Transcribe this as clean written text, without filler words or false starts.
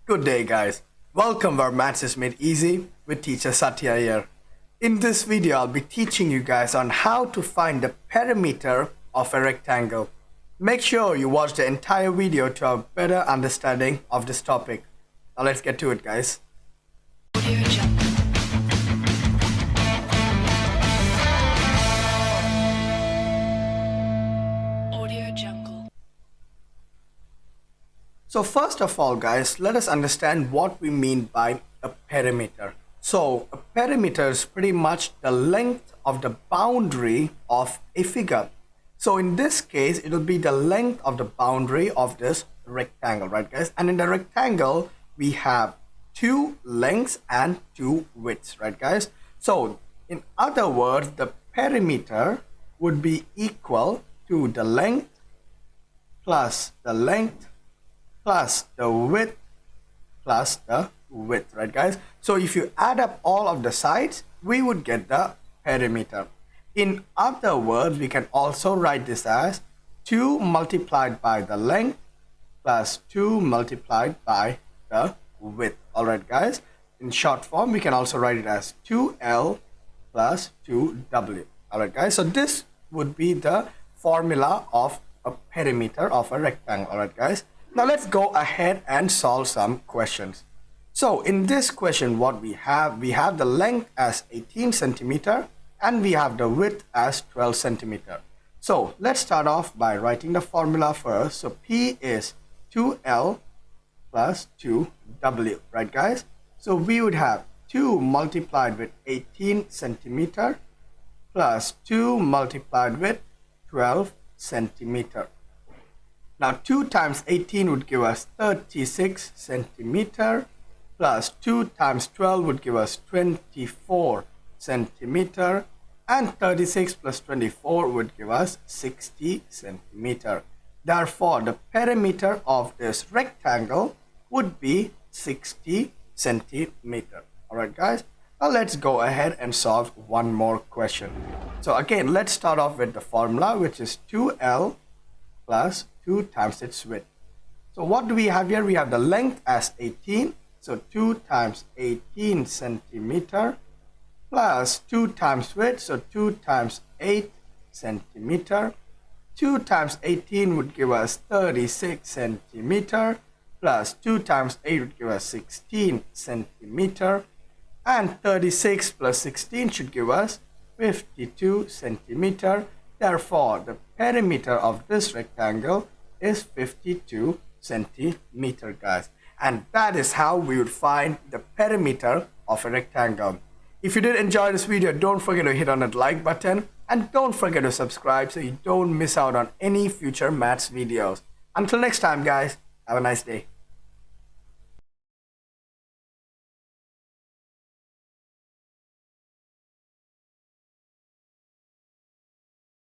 Good day guys, welcome where maths is made easy with teacher Satya here. In this video I'll be teaching you guys on how to find the perimeter of a rectangle. Make sure you watch the entire video to have a better understanding of this topic. Now let's get to it guys. So first of all guys, let us understand what we mean by a perimeter. So a perimeter is pretty much the length of the boundary of a figure. So in this case, it will be the length of the boundary of this rectangle, right guys? And in the rectangle, we have two lengths and two widths, right guys? So in other words, the perimeter would be equal to the length plus the length plus the width plus the width, right guys? So if you add up all of the sides, we would get the perimeter. In other words, we can also write this as 2 multiplied by the length plus 2 multiplied by the width. Alright guys, in short form, we can also write it as 2L plus 2W. Alright guys, so this would be the formula of a perimeter of a rectangle. Alright guys, now let's go ahead and solve some questions. So in this question, what we have the length as 18 centimeter and we have the width as 12 centimeter. So let's start off by writing the formula first. So P is 2L plus 2W, right guys? So we would have 2 multiplied with 18 centimeter plus 2 multiplied with 12 centimeter. Now 2 times 18 would give us 36 centimeter plus 2 times 12 would give us 24 centimeter and 36 plus 24 would give us 60 centimeter. Therefore, the perimeter of this rectangle would be 60 centimeter. Alright guys, now let's go ahead and solve one more question. So again, let's start off with the formula, which is 2L plus 2 times its width. So what do we have here? We have the length as 18. So 2 times 18 centimeter plus 2 times width. So 2 times 8 centimeter. 2 times 18 would give us 36 centimeter plus 2 times 8 would give us 16 centimeter. And 36 plus 16 should give us 52 centimeter. Therefore, the perimeter of this rectangle is 52 centimeter, guys. And that is how we would find the perimeter of a rectangle. If you did enjoy this video, don't forget to hit on that like button and don't forget to subscribe so you don't miss out on any future maths videos. Until next time, guys, have a nice day.